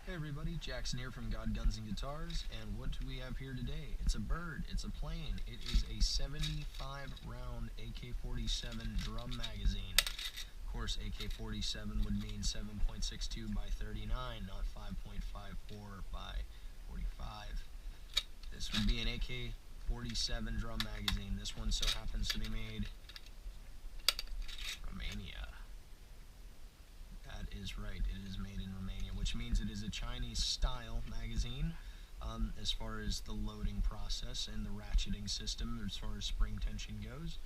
Hey everybody, Jackson here from God Guns and Guitars, and what do we have here today? It's a bird, it's a plane, it is a 75 round AK-47 drum magazine. Of course, AK-47 would mean 7.62 by 39, not 5.54 by 45. This would be an AK-47 drum magazine. This one so happens to be made Romania. That is right, it is made in Romania, which means it is a Chinese style magazine as far as the loading process and the ratcheting system as far as spring tension goes.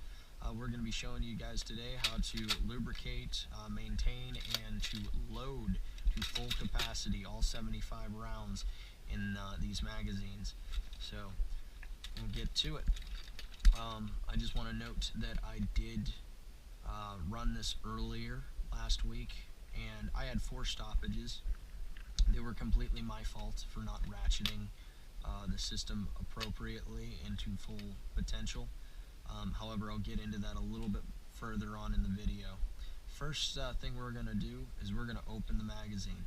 We're going to be showing you guys today how to lubricate, maintain, and to load to full capacity all 75 rounds in these magazines. So we'll get to it. I just want to note that I did run this earlier last week, and I had 4 stoppages. They were completely my fault for not ratcheting the system appropriately into full potential. However, I'll get into that a little bit further on in the video. First thing we're going to do is we're going to open the magazine.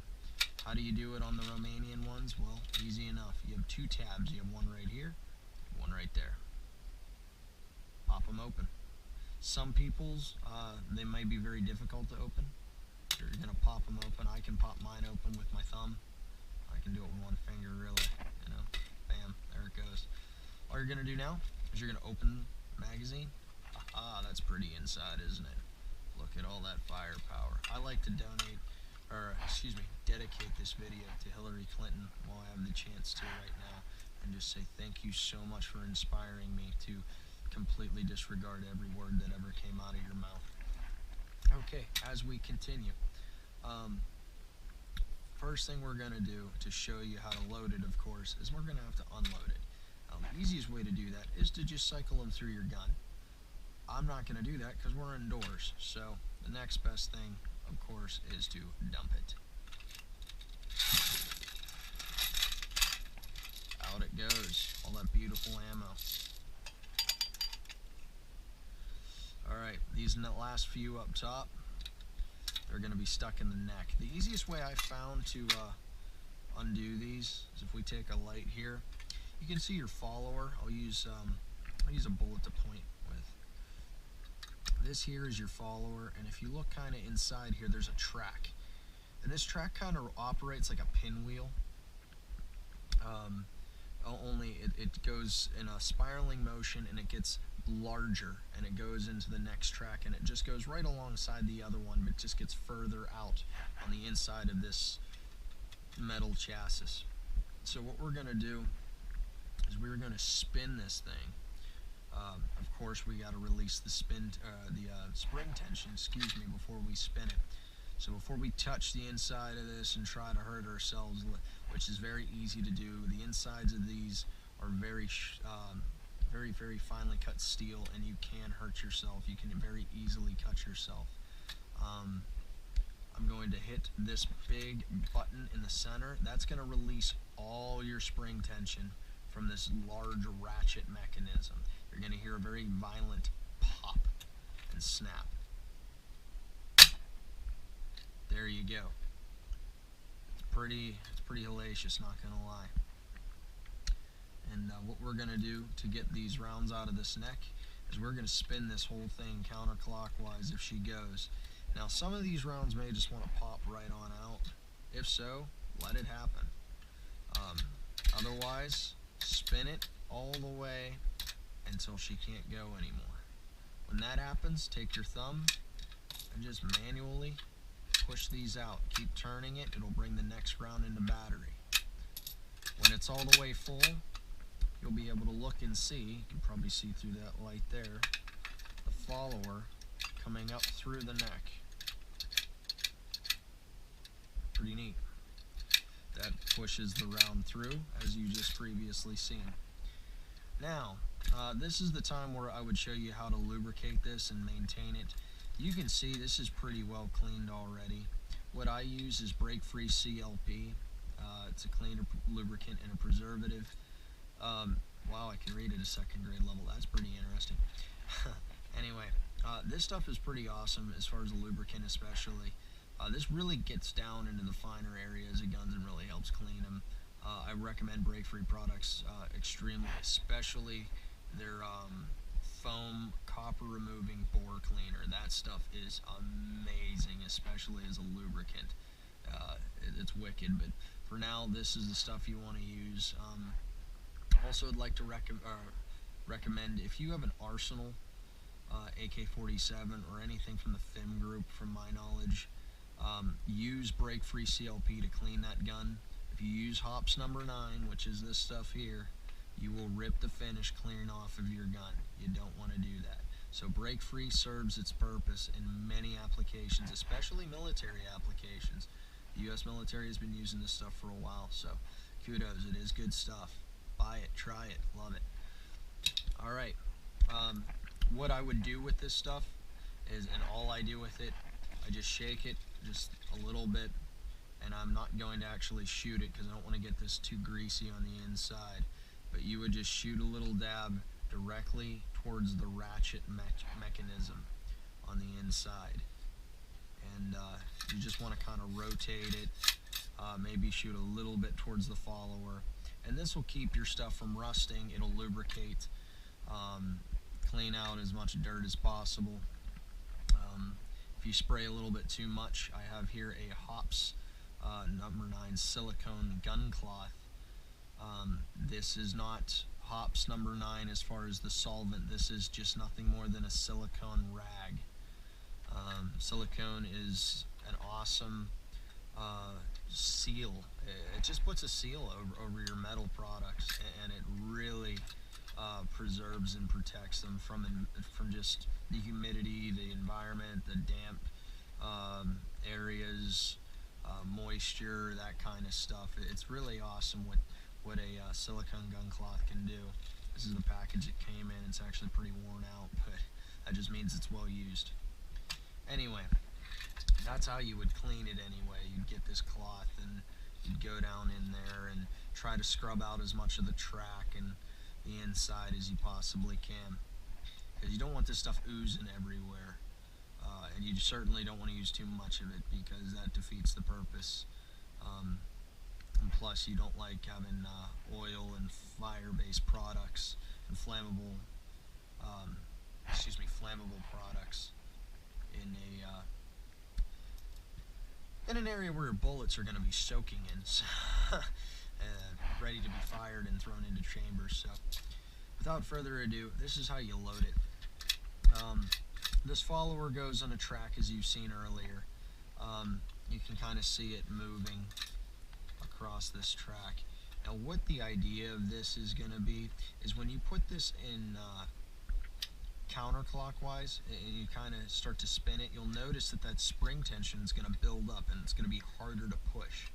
How do you do it on the Romanian ones? Well, easy enough. You have 2 tabs. You have one right here, one right there. Pop them open. Some people's, they might be very difficult to open. You're going to pop them open. I can pop mine open with my thumb. I can do it with one finger, really. You know, bam, there it goes. All you're going to do now is you're going to open the magazine. That's pretty inside, isn't it? Look at all that firepower. I like to dedicate this video to Hillary Clinton while I have the chance to right now, and just say thank you so much for inspiring me to completely disregard every word that ever came out of your mouth. Okay, as we continue, first thing we're going to do to show you how to load it, of course, is we're going to have to unload it. Now, the easiest way to do that is to just cycle them through your gun. I'm not going to do that because we're indoors, so the next best thing, of course, is to dump it. Out it goes, all that beautiful ammo. Alright, these last few up top, they're going to be stuck in the neck. The easiest way I found to undo these is if we take a light here. You can see your follower. I'll use a bullet to point with. This here is your follower, and if you look kind of inside here, there's a track. And this track kind of operates like a pinwheel. Only it goes in a spiraling motion, and it gets larger, and it goes into the next track, and it just goes right alongside the other one, but it just gets further out on the inside of this metal chassis. So what we're going to do is we're going to spin this thing. Of course, we got to release the spring tension, before we spin it. So before we touch the inside of this and try to hurt ourselves, which is very easy to do, the insides of these are very finely cut steel, and you can hurt yourself. You can very easily cut yourself. I'm going to hit this big button in the center. That's going to release all your spring tension from this large ratchet mechanism. You're going to hear a very violent pop and snap. There you go. It's pretty hellacious, not going to lie. And what we're going to do to get these rounds out of this neck is we're going to spin this whole thing counterclockwise if she goes. Now, some of these rounds may just want to pop right on out. If so, let it happen. Otherwise, spin it all the way until she can't go anymore. When that happens, take your thumb and just manually push these out. Keep turning it. It'll bring the next round into battery. When it's all the way full, you'll be able to look and see, you can probably see through that light there, the follower coming up through the neck. Pretty neat. That pushes the round through, as you just previously seen. Now, this is the time where I would show you how to lubricate this and maintain it. You can see this is pretty well cleaned already. What I use is break-free CLP. It's a cleaner lubricant and a preservative. Wow, I can read at a 2nd grade level. That's pretty interesting. Anyway, this stuff is pretty awesome as far as the lubricant especially. This really gets down into the finer areas of guns and really helps clean them. I recommend break-free products extremely, especially their foam copper removing bore cleaner. That stuff is amazing, especially as a lubricant. It's wicked, but for now, this is the stuff you want to use. Also, I'd like to recommend if you have an Arsenal AK-47 or anything from the FIM group, from my knowledge, use break-free CLP to clean that gun. If you use hops number 9, which is this stuff here, you will rip the finish clean off of your gun. You don't want to do that. So break-free serves its purpose in many applications, especially military applications. The U.S. military has been using this stuff for a while, so kudos. It is good stuff. Buy it, try it, love it. Alright, what I would do with this stuff is, and all I do with it, I just shake it just a little bit, and I'm not going to actually shoot it because I don't want to get this too greasy on the inside. But you would just shoot a little dab directly towards the ratchet mechanism on the inside. And you just want to kind of rotate it, maybe shoot a little bit towards the follower. And this will keep your stuff from rusting. It'll lubricate, clean out as much dirt as possible. If you spray a little bit too much, I have here a Hops number 9 silicone gun cloth. This is not Hops number 9 as far as the solvent. This is just nothing more than a silicone rag. Silicone is an awesome seal. It just puts a seal over your metal products, and it really preserves and protects them from just the humidity, the environment, the damp areas, moisture, that kind of stuff. It's really awesome what a silicone gun cloth can do. This is the package it came in. It's actually pretty worn out, but that just means it's well used. Anyway, that's how you would clean it anyway. You'd get this cloth and you'd go down in there and try to scrub out as much of the track and the inside as you possibly can, because you don't want this stuff oozing everywhere, and you certainly don't want to use too much of it because that defeats the purpose. And plus, you don't like having oil and fire-based products and flammable products in an area where your bullets are going to be soaking in, ready to be fired and thrown into chambers. So, without further ado, this is how you load it. This follower goes on a track, as you've seen earlier. You can kind of see it moving across this track. Now, what the idea of this is going to be is when you put this in counterclockwise and you kind of start to spin it, you'll notice that spring tension is going to build up and it's going to be harder to push.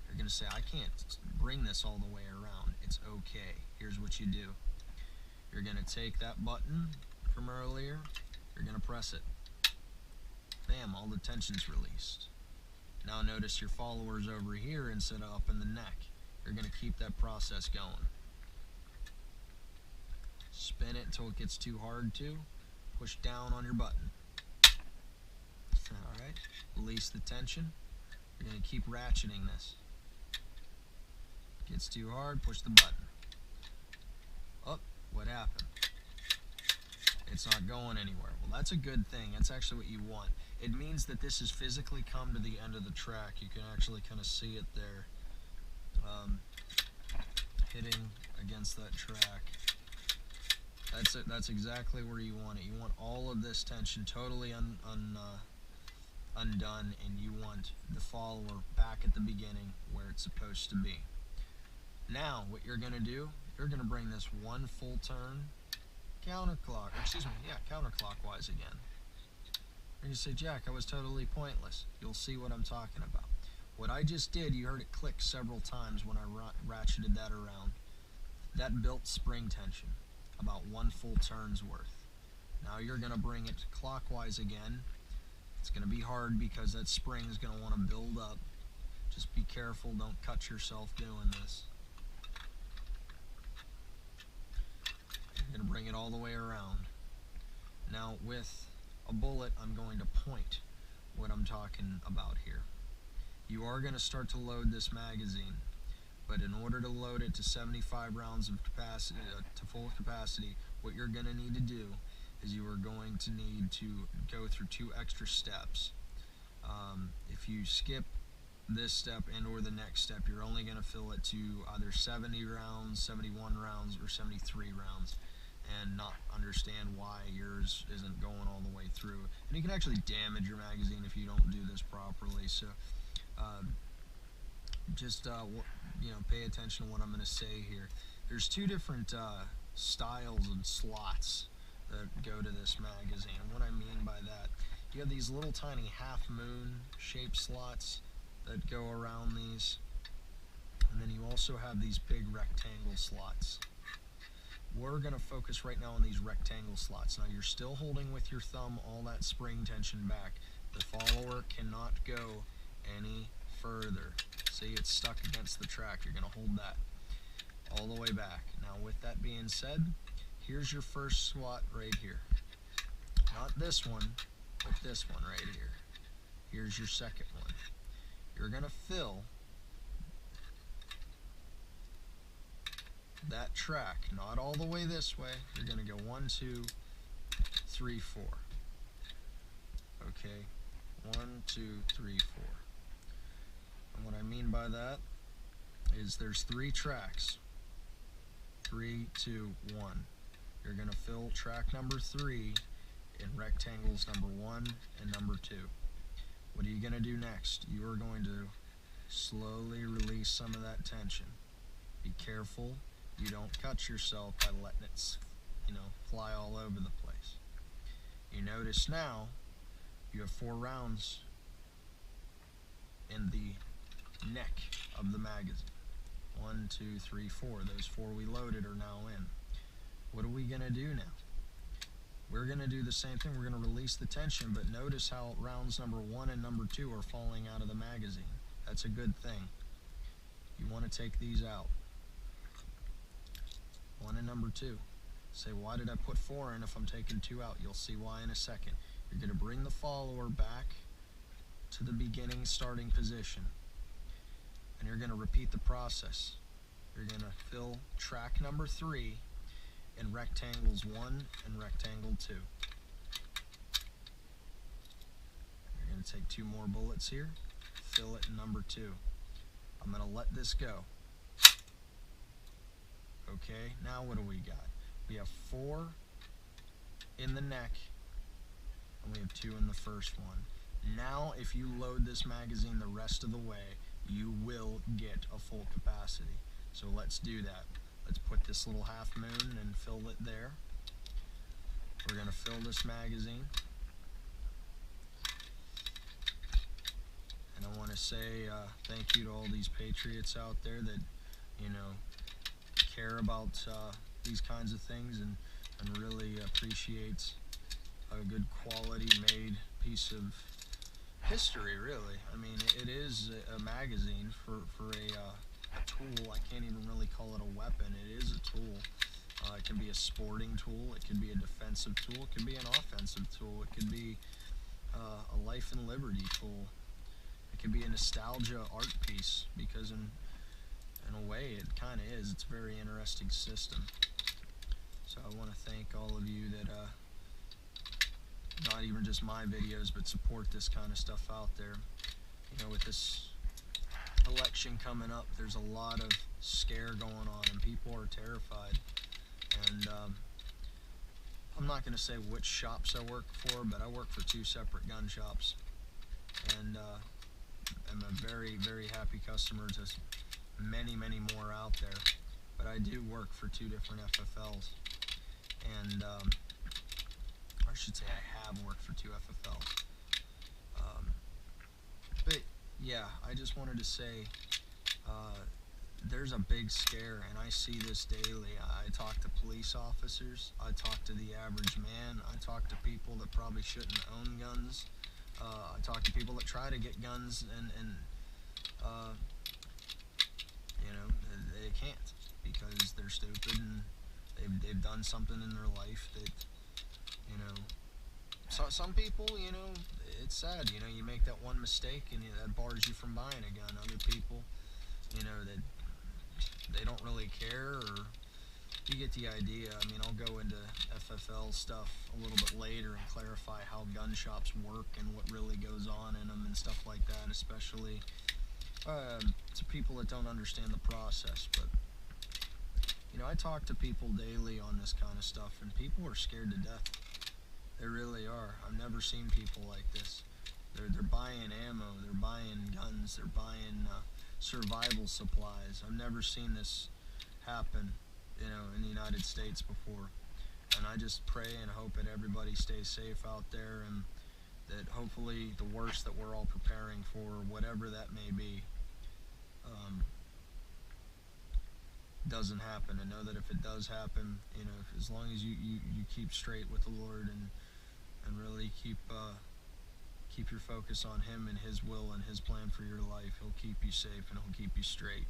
You're going to say, I can't bring this all the way around. It's okay. Here's what you do. You're going to take that button from earlier, you're going to press it. Bam, all the tension's released. Now notice your follower's over here instead of up in the neck. You're going to keep that process going. Spin it until it gets too hard to. Push down on your button. Alright, release the tension. You're going to keep ratcheting this. Gets too hard, push the button. Oh, what happened? It's not going anywhere. Well, that's a good thing. That's actually what you want. It means that this has physically come to the end of the track. You can actually kind of see it there, hitting against that track. That's it. That's exactly where you want it. You want all of this tension totally undone, and you want the follower back at the beginning where it's supposed to be. Now, what you're going to do, you're going to bring this one full turn counterclockwise again. And you say, Jack, I was totally pointless. You'll see what I'm talking about. What I just did, you heard it click several times when I ratcheted that around. That built spring tension, about one full turn's worth. Now you're going to bring it clockwise again. It's going to be hard because that spring is going to want to build up. Just be careful, don't cut yourself doing this. You're going to bring it all the way around. Now with a bullet, I'm going to point. what I'm talking about here. You are going to start to load this magazine, but in order to load it to 75 rounds of capacity, to full capacity, what you're going to need to do is you are going to need to go through 2 extra steps. If you skip this step and or the next step, you're only going to fill it to either 70 rounds, 71 rounds, or 73 rounds, and not understand why yours isn't going all the way through. And you can actually damage your magazine if you don't do this properly. So just pay attention to what I'm going to say here. There's 2 different styles and slots that go to this magazine. And what I mean by that, you have these little tiny half moon shaped slots that go around these, and then you also have these big rectangle slots. We're going to focus right now on these rectangle slots. Now you're still holding with your thumb all that spring tension back. The follower cannot go any further. See, it's stuck against the track. You're going to hold that all the way back. Now with that being said, here's your first slot right here. Not this one, but this one right here. Here's your second one. You're going to fill that track, not all the way this way. You're going to go 1, 2, 3, 4. Okay, 1, 2, 3, 4. And what I mean by that is there's 3 tracks. 3, 2, 1. You're going to fill track number 3 in rectangles number 1 and number 2. What are you going to do next? You are going to slowly release some of that tension. Be careful you don't cut yourself by letting it, fly all over the place. You notice now you have 4 rounds in the neck of the magazine. 1, 2, 3, 4. Those 4 we loaded are now in. What are we going to do now? We're going to do the same thing. We're going to release the tension, but notice how rounds number 1 and number 2 are falling out of the magazine. That's a good thing. You want to take these out. 1 and number 2. Say, why did I put 4 in if I'm taking 2 out? You'll see why in a second. You're going to bring the follower back to the beginning starting position, and you're going to repeat the process. You're going to fill track number 3 in rectangles 1 and rectangle 2. You're going to take 2 more bullets here, fill it in number 2. I'm going to let this go. Okay, now what do we got? We have 4 in the neck, and we have 2 in the first one. Now, if you load this magazine the rest of the way, you will get a full capacity. So let's do that. Let's put this little half moon and fill it there. We're going to fill this magazine. And I want to say thank you to all these patriots out there that, care about these kinds of things and really appreciate a good quality made piece of history, really. I mean, it is a magazine for a tool. I can't even really call it a weapon. It is a tool. It can be a sporting tool. It can be a defensive tool. It can be an offensive tool. It can be a life and liberty tool. It can be a nostalgia art piece, because in a way it kind of is. It's a very interesting system. So I want to thank all of you that not even just my videos, but support this kind of stuff out there. With this election coming up, there's a lot of scare going on, and people are terrified. And I'm not going to say which shops I work for, but I work for 2 separate gun shops, and I'm a very, very happy customer to many, many more out there. But I do work for 2 different FFLs, and I should say I have worked for 2 FFLs. But yeah, I just wanted to say there's a big scare, and I see this daily. I talk to police officers, I talk to the average man, I talk to people that probably shouldn't own guns, I talk to people that try to get guns and they can't because they're stupid and they've done something in their life that some people, you know, it's sad. You know, you make that one mistake and that bars you from buying a gun. Other people, you know, that they don't really care, or you get the idea. I mean, I'll go into FFL stuff a little bit later and clarify how gun shops work and what really goes on in them and stuff like that, especially to people that don't understand the process. But, you know, I talk to people daily on this kind of stuff, and people are scared to death. They really are. I've never seen people like this. They're buying ammo, they're buying guns, they're buying survival supplies. I've never seen this happen, you know, in the United States before. And I just pray and hope that everybody stays safe out there, and that hopefully the worst that we're all preparing for, whatever that may be, doesn't happen. And know that if it does happen, you know, as long as you keep straight with the Lord and really keep your focus on Him and His will and His plan for your life, He'll keep you safe and He'll keep you straight,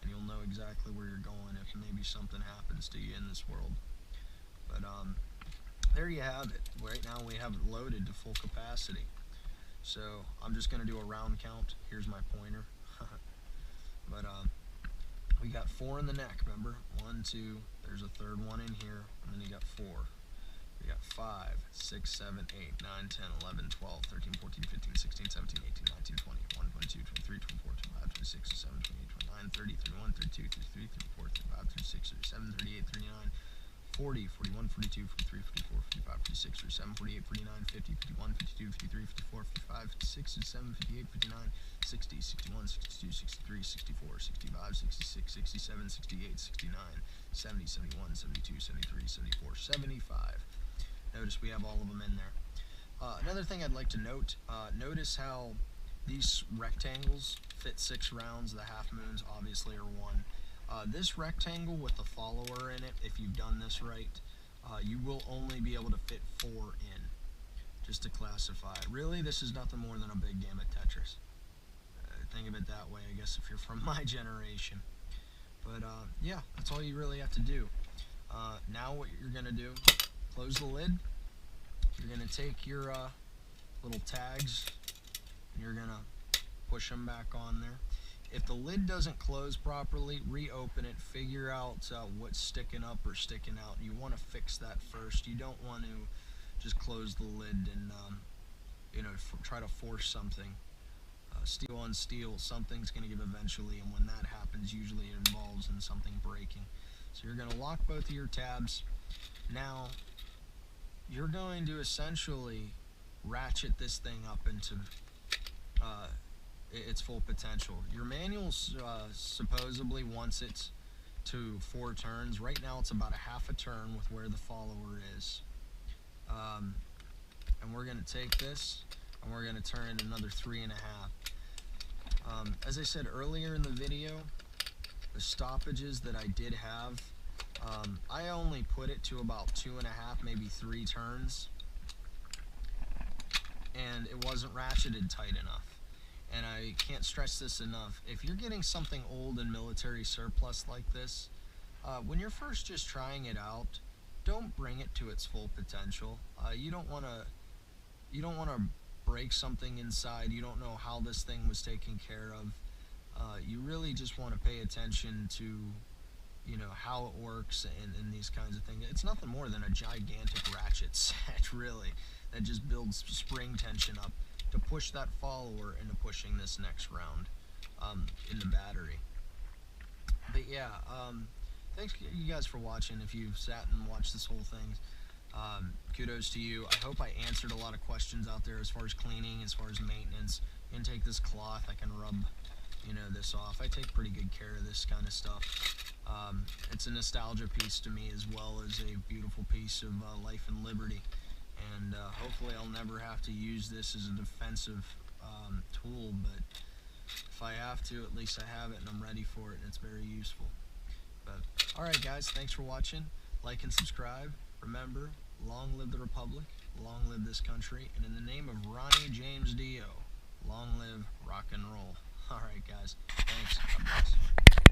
and you'll know exactly where you're going if maybe something happens to you in this world. But there you have it. Right now we have it loaded to full capacity. So I'm just going to do a round count. Here's my pointer. But we got 4 in the neck, remember? 1, 2, there's a third one in here, and then you got 4. We got 5, 6, 7, 8, 9, 10, 11, 12, 13, 14, 15, 16, 17, 18, 19, 20, 21, 22, 23, 24, 25, 26, 27, 28, 29, 30, 31, 32, 33, 34, 35, 36, 37, 38, 39, 40, 41, 42, 43, 44, 45, 46, 47, 48, 49, 50, 51, 52, 53, 54, 55, 56, 57, 58, 59, 60, 61, 62, 63, 64, 65, 66, 67, 68, 69, 70, 71, 72, 73, 74, 75. Notice we have all of them in there. Another thing I'd like to note, notice how these rectangles fit 6 rounds. The half moons obviously are 1. This rectangle with the follower in it, if you've done this right, you will only be able to fit 4 in, just to classify. Really, this is nothing more than a big game of Tetris. Think of it that way, I guess, if you're from my generation. But yeah, that's all you really have to do. Now what you're going to do, close the lid. You're going to take your little tags, and you're going to push them back on there. If the lid doesn't close properly, reopen it, figure out what's sticking up or sticking out. You want to fix that first. You don't want to just close the lid and you know, try to force something. Steel on steel, something's going to give eventually, and when that happens, usually it involves in something breaking. So you're going to lock both of your tabs. Now, you're going to essentially ratchet this thing up into its full potential. Your manual supposedly wants it to 4 turns. Right now it's about a half a turn with where the follower is. And we're going to take this and we're going to turn it another 3.5. As I said earlier in the video, the stoppages that I did have, I only put it to about 2.5, maybe 3 turns, and it wasn't ratcheted tight enough. And I can't stress this enough. If you're getting something old and military surplus like this, when you're first just trying it out, don't bring it to its full potential. You don't want to break something inside. You don't know how this thing was taken care of. You really just want to pay attention to, you know, how it works and these kinds of things. It's nothing more than a gigantic ratchet set, really, that just builds spring tension up to push that follower into pushing this next round in the battery. But yeah, thanks you guys for watching. If you've sat and watched this whole thing, kudos to you. I hope I answered a lot of questions out there as far as cleaning, as far as maintenance. You can take this cloth, I can rub, you know, this off. I take pretty good care of this kind of stuff. It's a nostalgia piece to me, as well as a beautiful piece of life and liberty. And hopefully I'll never have to use this as a defensive tool, but if I have to, at least I have it and I'm ready for it, and it's very useful. But alright guys, thanks for watching. Like and subscribe. Remember, long live the Republic, long live this country, and in the name of Ronnie James Dio, long live rock and roll. Alright guys, thanks, God bless.